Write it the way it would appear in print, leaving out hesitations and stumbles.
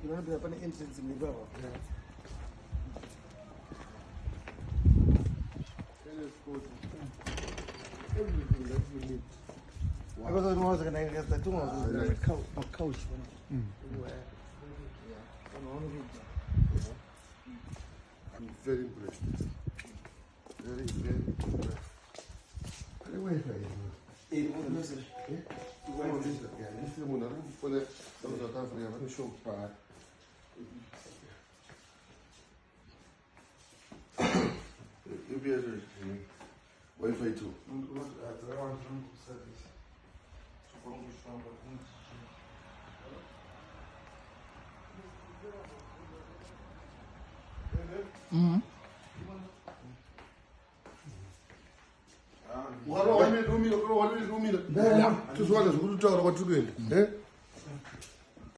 You don't have any entrance in the door. Everything that you need. I was going to get the two of them. A couch. I'm very impressed. Very impressed. Where is it? This is the one that for the South Africa show part. UPS Wi-Fi too. What do you mean?